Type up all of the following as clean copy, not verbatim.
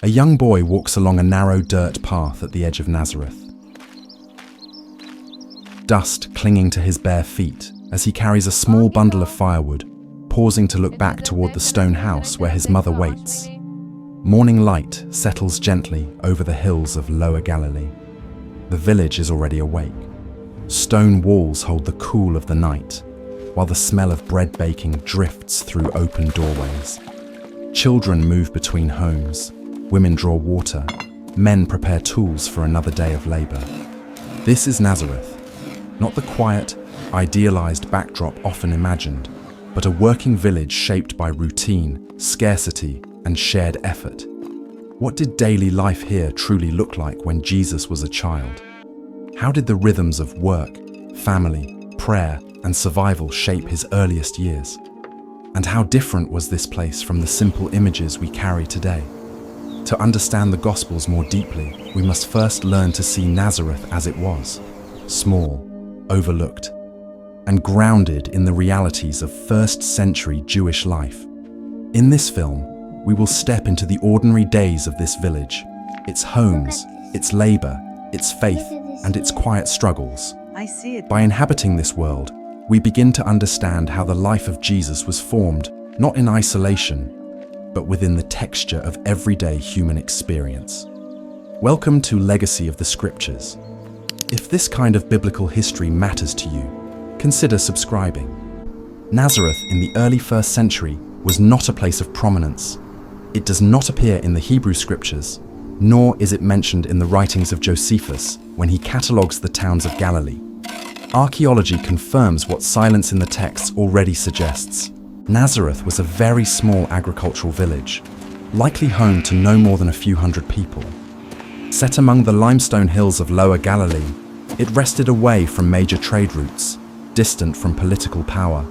A young boy walks along a narrow dirt path at the edge of Nazareth. Dust clinging to his bare feet as he carries a small bundle of firewood, pausing to look back toward the stone house where his mother waits. Morning light settles gently over the hills of Lower Galilee. The village is already awake. Stone walls hold the cool of the night, while the smell of bread baking drifts through open doorways. Children move between homes. Women draw water. Men prepare tools for another day of labor. This is Nazareth, not the quiet, idealized backdrop often imagined, but a working village shaped by routine, scarcity, and shared effort. What did daily life here truly look like when Jesus was a child? How did the rhythms of work, family, prayer, and survival shape his earliest years? And how different was this place from the simple images we carry today? To understand the Gospels more deeply, we must first learn to see Nazareth as it was, small, overlooked, and grounded in the realities of first-century Jewish life. In this film, we will step into the ordinary days of this village, its homes, its labor, its faith, and its quiet struggles. By inhabiting this world, we begin to understand how the life of Jesus was formed, not in isolation, but within the texture of everyday human experience. Welcome to Legacy of the Scriptures. If this kind of biblical history matters to you, consider subscribing. Nazareth in the early 1st century was not a place of prominence. It does not appear in the Hebrew Scriptures, nor is it mentioned in the writings of Josephus when he catalogues the towns of Galilee. Archaeology confirms what silence in the text already suggests. Nazareth was a very small agricultural village, likely home to no more than a few hundred people. Set among the limestone hills of Lower Galilee, it rested away from major trade routes, distant from political power,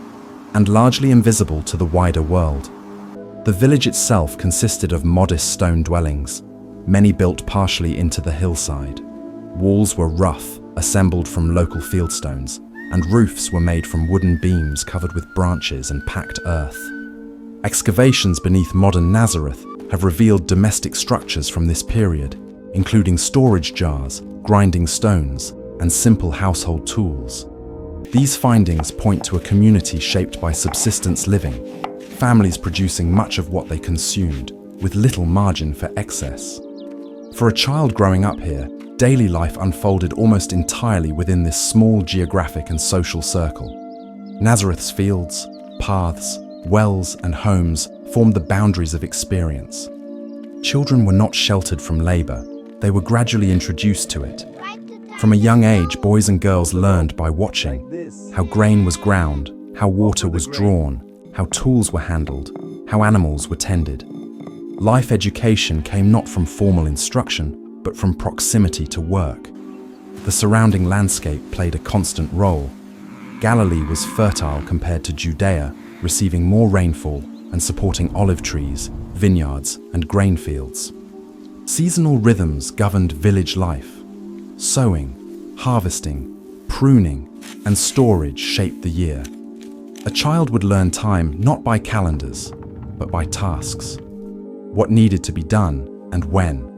and largely invisible to the wider world. The village itself consisted of modest stone dwellings, many built partially into the hillside. Walls were rough, assembled from local fieldstones, and roofs were made from wooden beams covered with branches and packed earth. Excavations beneath modern Nazareth have revealed domestic structures from this period, including storage jars, grinding stones, and simple household tools. These findings point to a community shaped by subsistence living, families producing much of what they consumed, with little margin for excess. For a child growing up here, daily life unfolded almost entirely within this small geographic and social circle. Nazareth's fields, paths, wells, and homes formed the boundaries of experience. Children were not sheltered from labor, they were gradually introduced to it. From a young age, boys and girls learned by watching how grain was ground, how water was drawn, how tools were handled, how animals were tended. Life education came not from formal instruction, but from proximity to work. The surrounding landscape played a constant role. Galilee was fertile compared to Judea, receiving more rainfall and supporting olive trees, vineyards, and grain fields. Seasonal rhythms governed village life. Sowing, harvesting, pruning, and storage shaped the year. A child would learn time not by calendars, but by tasks. What needed to be done and when.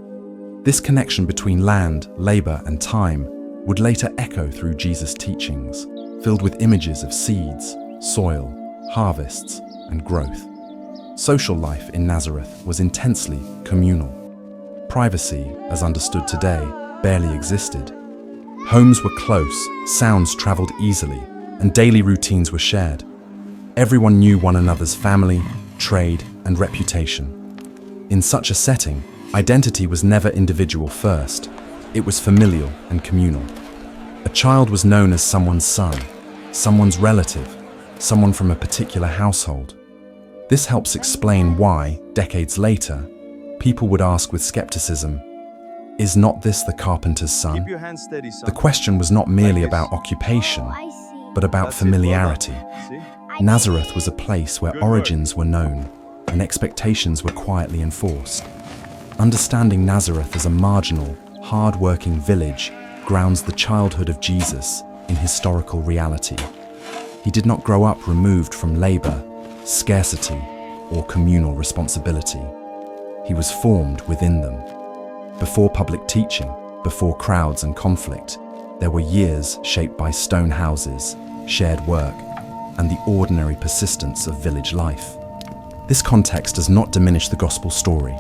This connection between land, labor, and time would later echo through Jesus' teachings, filled with images of seeds, soil, harvests, and growth. Social life in Nazareth was intensely communal. Privacy, as understood today, barely existed. Homes were close, sounds traveled easily, and daily routines were shared. Everyone knew one another's family, trade, and reputation. In such a setting, identity was never individual first. It was familial and communal. A child was known as someone's son, someone's relative, someone from a particular household. This helps explain why, decades later, people would ask with skepticism, "Is not this the carpenter's son?" The question was not merely about occupation, but about familiarity. Nazareth was a place where origins were known and expectations were quietly enforced. Understanding Nazareth as a marginal, hard-working village grounds the childhood of Jesus in historical reality. He did not grow up removed from labor, scarcity, or communal responsibility. he was formed within them. Before public teaching, before crowds and conflict, there were years shaped by stone houses, shared work, and the ordinary persistence of village life. This context does not diminish the gospel story.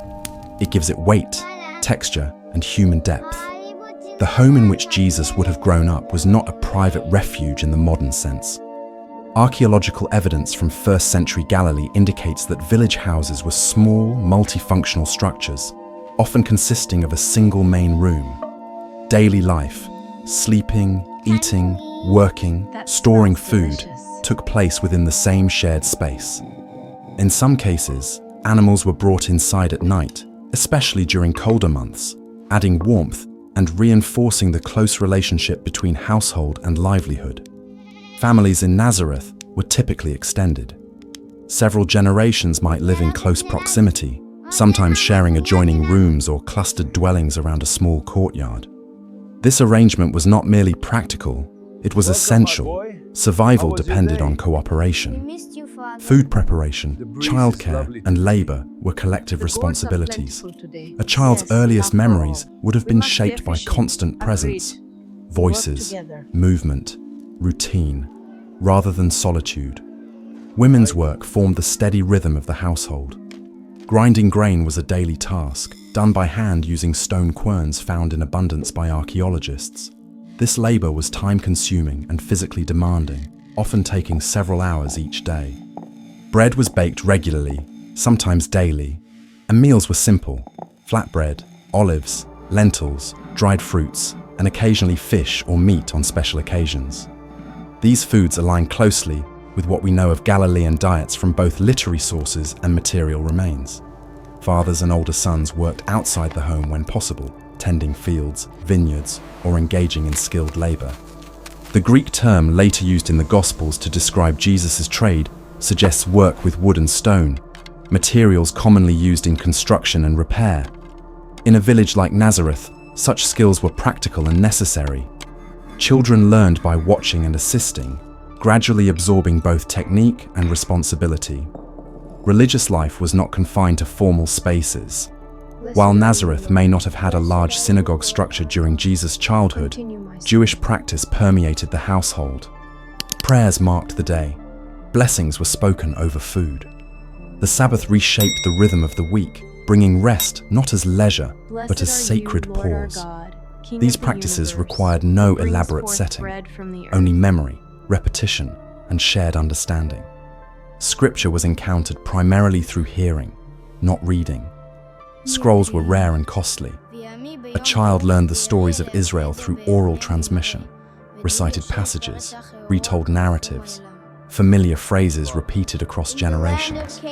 It gives it weight, texture, and human depth. The home in which Jesus would have grown up was not a private refuge in the modern sense. Archaeological evidence from 1st century Galilee indicates that village houses were small, multifunctional structures, often consisting of a single main room. Daily life, sleeping, eating, working, storing food, took place within the same shared space. In some cases, animals were brought inside at night, especially during colder months, adding warmth and reinforcing the close relationship between household and livelihood. Families in Nazareth were typically extended. Several generations might live in close proximity, sometimes sharing adjoining rooms or clustered dwellings around a small courtyard. This arrangement was not merely practical, it was essential. Survival depended on cooperation. Food preparation, childcare, and labor were collective responsibilities. A child's earliest memories would have been shaped by constant presence, voices, movement, routine, rather than solitude. Women's work formed the steady rhythm of the household. Grinding grain was a daily task, done by hand using stone querns found in abundance by archaeologists. This labor was time-consuming and physically demanding, often taking several hours each day. Bread was baked regularly, sometimes daily, and meals were simple: flatbread, olives, lentils, dried fruits, and occasionally fish or meat on special occasions. These foods align closely with what we know of Galilean diets from both literary sources and material remains. Fathers and older sons worked outside the home when possible, tending fields, vineyards, or engaging in skilled labor. The Greek term later used in the Gospels to describe Jesus' trade suggests work with wood and stone, materials commonly used in construction and repair. In a village like Nazareth, such skills were practical and necessary. Children learned by watching and assisting, gradually absorbing both technique and responsibility. Religious life was not confined to formal spaces. While Nazareth may not have had a large synagogue structure during Jesus' childhood, Jewish practice permeated the household. Prayers marked the day. Blessings were spoken over food. The Sabbath reshaped the rhythm of the week, bringing rest not as leisure, but as sacred pause. These practices required no elaborate setting, only memory, repetition, and shared understanding. Scripture was encountered primarily through hearing, not reading. Scrolls were rare and costly. A child learned the stories of Israel through oral transmission, recited passages, retold narratives, familiar phrases repeated across generations.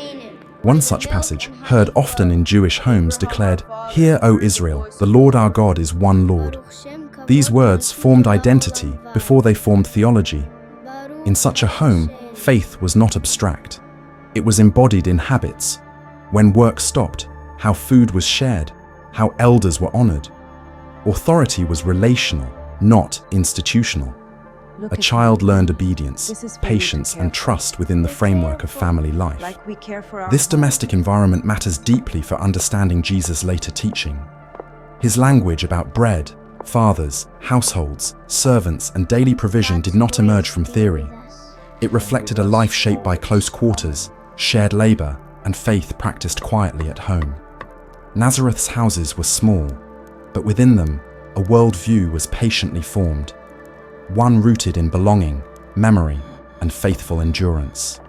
One such passage, heard often in Jewish homes, declared, "Hear, O Israel, the Lord our God is one Lord." These words formed identity before they formed theology. In such a home, faith was not abstract. It was embodied in habits. When work stopped, how food was shared, how elders were honored. Authority was relational, not institutional. A child learned obedience, patience, and trust within the framework of family life. This domestic environment matters deeply for understanding Jesus' later teaching. His language about bread, fathers, households, servants, and daily provision did not emerge from theory. It reflected a life shaped by close quarters, shared labor, and faith practiced quietly at home. Nazareth's houses were small, but within them, a worldview was patiently formed. One rooted in belonging, memory, and faithful endurance.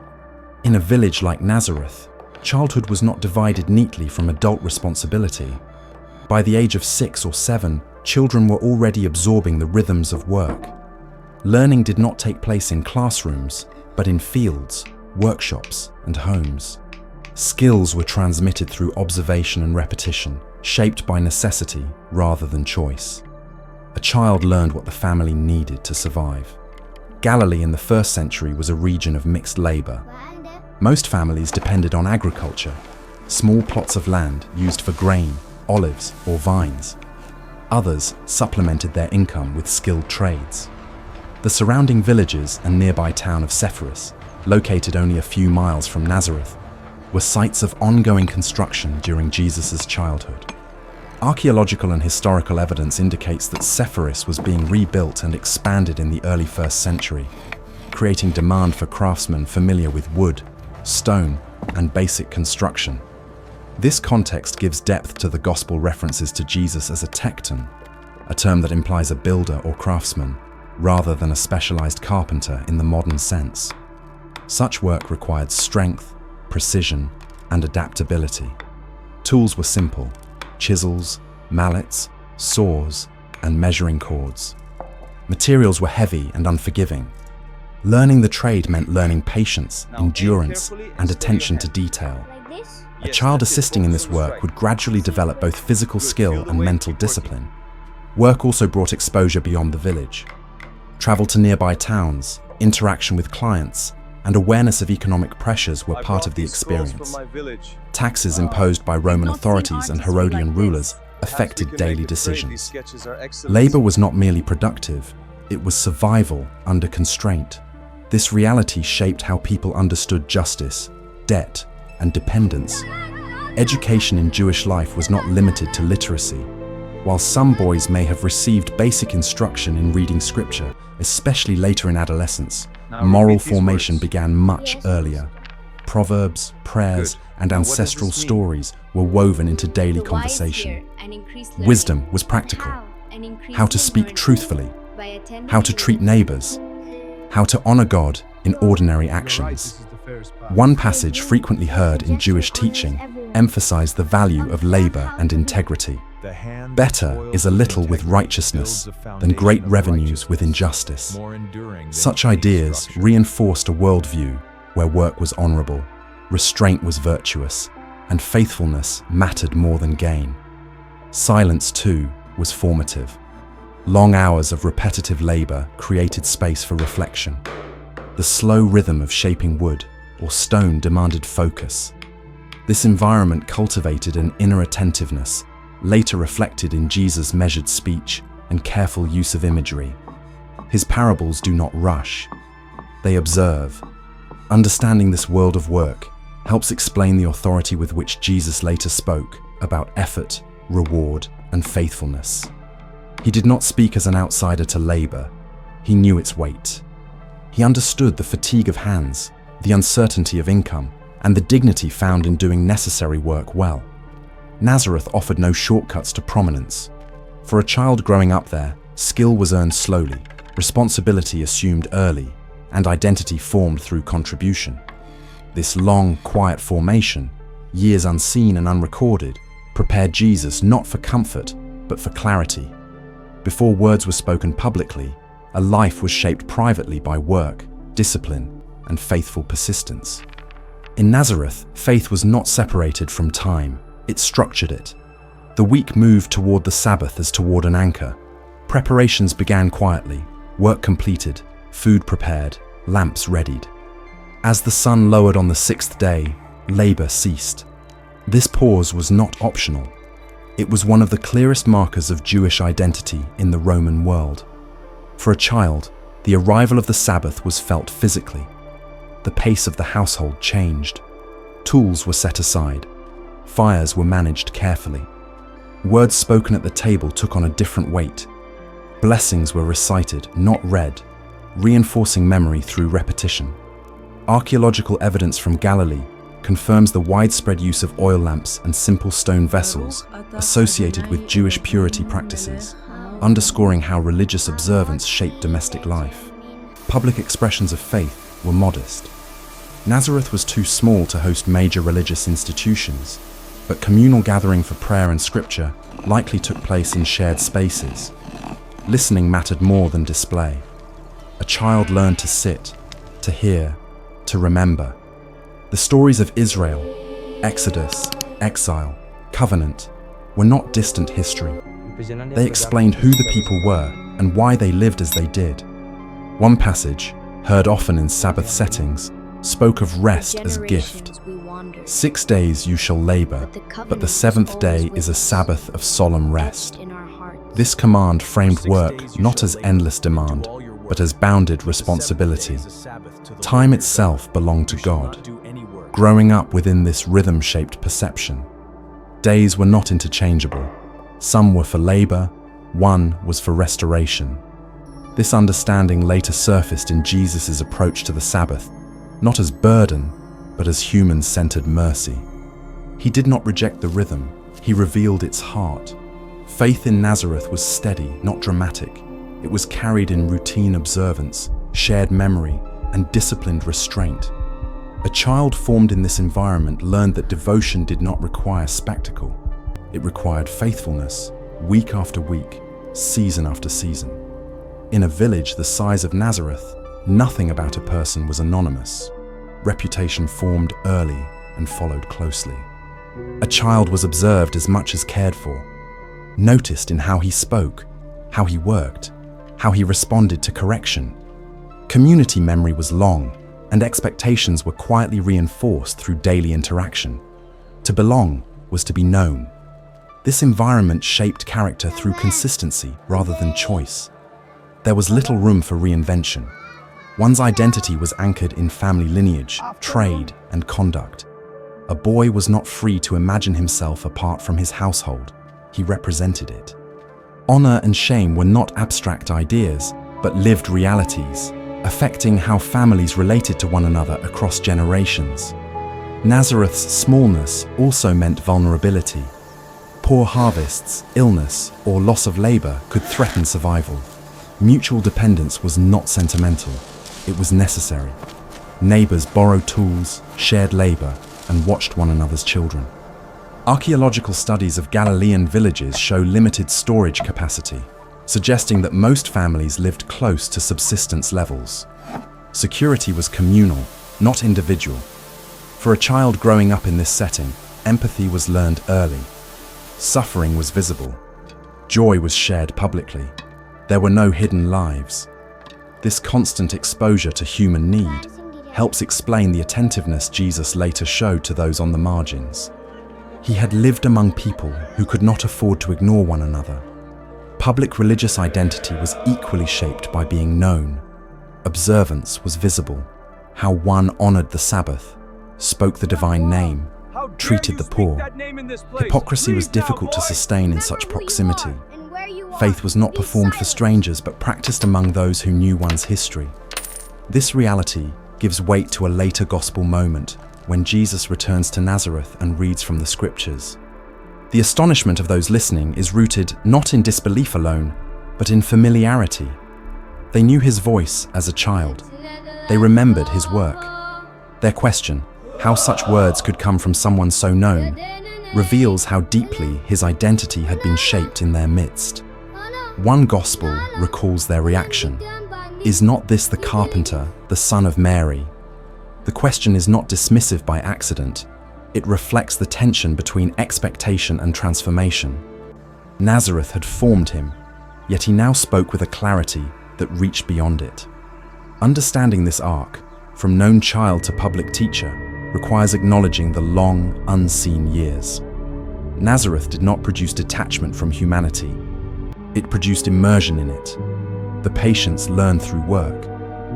In a village like Nazareth, childhood was not divided neatly from adult responsibility. By the age of 6 or 7, children were already absorbing the rhythms of work. Learning did not take place in classrooms, but in fields, workshops, and homes. Skills were transmitted through observation and repetition, shaped by necessity rather than choice. A child learned what the family needed to survive. Galilee in the 1st century was a region of mixed labor. Most families depended on agriculture, small plots of land used for grain, olives, or vines. Others supplemented their income with skilled trades. The surrounding villages and nearby town of Sepphoris, located only a few miles from Nazareth, were sites of ongoing construction during Jesus' childhood. Archaeological and historical evidence indicates that Sepphoris was being rebuilt and expanded in the early 1st century, creating demand for craftsmen familiar with wood, stone, and basic construction. This context gives depth to the gospel references to Jesus as a tekton, a term that implies a builder or craftsman, rather than a specialized carpenter in the modern sense. Such work required strength, precision, and adaptability. Tools were simple: chisels, mallets, saws, and measuring cords. Materials were heavy and unforgiving. Learning the trade meant learning patience, endurance, and attention to detail. A child assisting in this work would gradually develop both physical skill and mental discipline. Work also brought exposure beyond the village. Travel to nearby towns, interaction with clients, and awareness of economic pressures were part of the experience. Taxes imposed by Roman authorities and Herodian rulers affected daily decisions. Labor was not merely productive, it was survival under constraint. This reality shaped how people understood justice, debt, and dependence. Education in Jewish life was not limited to literacy. While some boys may have received basic instruction in reading scripture, especially later in adolescence, moral formation began much earlier. Proverbs, prayers, and ancestral stories were woven into daily conversation. Wisdom was practical: how to speak truthfully, how to treat neighbors, how to honor God in ordinary actions. One passage frequently heard in Jewish teaching emphasized the value of labor and integrity. Better is a little with righteousness than great revenues with injustice. Such ideas reinforced a worldview where work was honorable, restraint was virtuous, and faithfulness mattered more than gain. Silence, too, was formative. Long hours of repetitive labor created space for reflection. The slow rhythm of shaping wood or stone demanded focus. This environment cultivated an inner attentiveness, later reflected in Jesus' measured speech and careful use of imagery. His parables do not rush, they observe. Understanding this world of work helps explain the authority with which Jesus later spoke about effort, reward, and faithfulness. He did not speak as an outsider to labor, he knew its weight. He understood the fatigue of hands, the uncertainty of income, and the dignity found in doing necessary work well. Nazareth offered no shortcuts to prominence. For a child growing up there, skill was earned slowly, responsibility assumed early, and identity formed through contribution. This long, quiet formation, years unseen and unrecorded, prepared Jesus not for comfort, but for clarity. Before words were spoken publicly, a life was shaped privately by work, discipline, and faithful persistence. In Nazareth, faith was not separated from time. It structured it. The week moved toward the Sabbath as toward an anchor. Preparations began quietly, work completed, food prepared, lamps readied. As the sun lowered on the 6th day, labor ceased. This pause was not optional. It was one of the clearest markers of Jewish identity in the Roman world. For a child, the arrival of the Sabbath was felt physically. The pace of the household changed. Tools were set aside. Fires were managed carefully. Words spoken at the table took on a different weight. Blessings were recited, not read, reinforcing memory through repetition. Archaeological evidence from Galilee confirms the widespread use of oil lamps and simple stone vessels associated with Jewish purity practices, underscoring how religious observance shaped domestic life. Public expressions of faith were modest. Nazareth was too small to host major religious institutions, but communal gathering for prayer and scripture likely took place in shared spaces. Listening mattered more than display. A child learned to sit, to hear, to remember. The stories of Israel, Exodus, exile, covenant, were not distant history. They explained who the people were and why they lived as they did. One passage, heard often in Sabbath settings, spoke of rest as gift. 6 days you shall labor, but the 7th day is a Sabbath of solemn rest. This command framed work not as endless demand, but as bounded responsibility. Time itself belonged to God. growing up within this rhythm-shaped perception. Days were not interchangeable. Some were for labor, one was for restoration. This understanding later surfaced in Jesus' approach to the Sabbath, not as burden, but as human-centered mercy. He did not reject the rhythm, he revealed its heart. Faith in Nazareth was steady, not dramatic. It was carried in routine observance, shared memory, and disciplined restraint. A child formed in this environment learned that devotion did not require spectacle. It required faithfulness, week after week, season after season. In a village the size of Nazareth, nothing about a person was anonymous. Reputation formed early and followed closely. A child was observed as much as cared for, noticed in how he spoke, how he worked, how he responded to correction. Community memory was long, and expectations were quietly reinforced through daily interaction. To belong was to be known. This environment shaped character through consistency rather than choice. There was little room for reinvention. One's identity was anchored in family lineage, trade, and conduct. A boy was not free to imagine himself apart from his household. He represented it. Honor and shame were not abstract ideas, but lived realities, affecting how families related to one another across generations. Nazareth's smallness also meant vulnerability. Poor harvests, illness, or loss of labor could threaten survival. Mutual dependence was not sentimental, it was necessary. Neighbors borrowed tools, shared labor, and watched one another's children. Archaeological studies of Galilean villages show limited storage capacity, suggesting that most families lived close to subsistence levels. Security was communal, not individual. For a child growing up in this setting, empathy was learned early. Suffering was visible. Joy was shared publicly. There were no hidden lives. This constant exposure to human need helps explain the attentiveness Jesus later showed to those on the margins. He had lived among people who could not afford to ignore one another. Public religious identity was equally shaped by being known. Observance was visible. How one honored the Sabbath, spoke the divine name, treated the poor. Hypocrisy was difficult to sustain in such proximity. Faith was not performed for strangers, but practiced among those who knew one's history. This reality gives weight to a later gospel moment when Jesus returns to Nazareth and reads from the scriptures. The astonishment of those listening is rooted not in disbelief alone, but in familiarity. They knew his voice as a child. They remembered his work. Their question, how such words could come from someone so known, reveals how deeply his identity had been shaped in their midst. One gospel recalls their reaction. Is not this the carpenter, the son of Mary? The question is not dismissive by accident. It reflects the tension between expectation and transformation. Nazareth had formed him, yet he now spoke with a clarity that reached beyond it. Understanding this arc, from known child to public teacher, requires acknowledging the long, unseen years. Nazareth did not produce detachment from humanity. It produced immersion in it. The patience learned through work,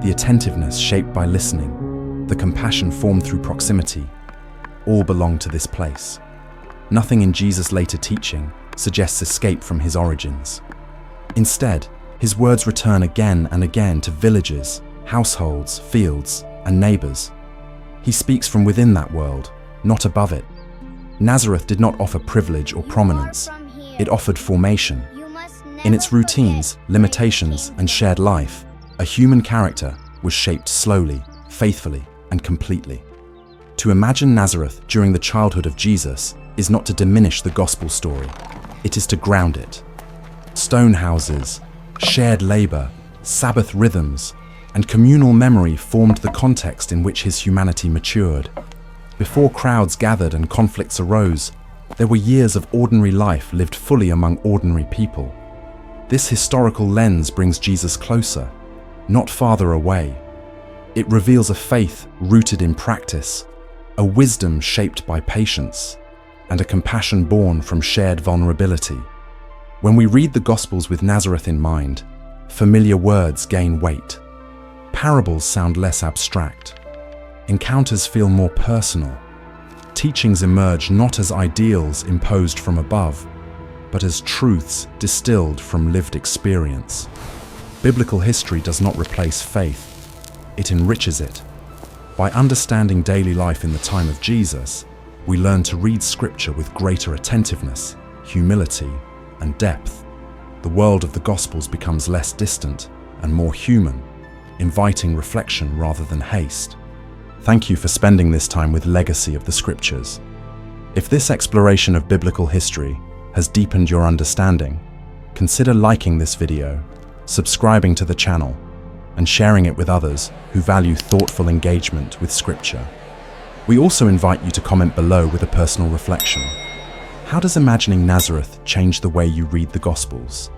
the attentiveness shaped by listening, the compassion formed through proximity, all belong to this place. Nothing in Jesus' later teaching suggests escape from his origins. Instead, his words return again and again to villages, households, fields, and neighbors. He speaks from within that world, not above it. Nazareth did not offer privilege or prominence. It offered formation. In its routines, limitations, and shared life, a human character was shaped slowly, faithfully, and completely. To imagine Nazareth during the childhood of Jesus is not to diminish the gospel story. It is to ground it. Stone houses, shared labor, Sabbath rhythms, and communal memory formed the context in which his humanity matured. Before crowds gathered and conflicts arose, there were years of ordinary life lived fully among ordinary people. This historical lens brings Jesus closer, not farther away. It reveals a faith rooted in practice, a wisdom shaped by patience, and a compassion born from shared vulnerability. When we read the Gospels with Nazareth in mind, familiar words gain weight. Parables sound less abstract. encounters feel more personal. Teachings emerge not as ideals imposed from above, but as truths distilled from lived experience. Biblical history does not replace faith, it enriches it. By understanding daily life in the time of Jesus, we learn to read Scripture with greater attentiveness, humility, and depth. The world of the Gospels becomes less distant and more human, inviting reflection rather than haste. Thank you for spending this time with Legacy of the Scriptures. If this exploration of biblical history has deepened your understanding, consider liking this video, subscribing to the channel, and sharing it with others who value thoughtful engagement with Scripture. We also invite you to comment below with a personal reflection. How does imagining Nazareth change the way you read the Gospels?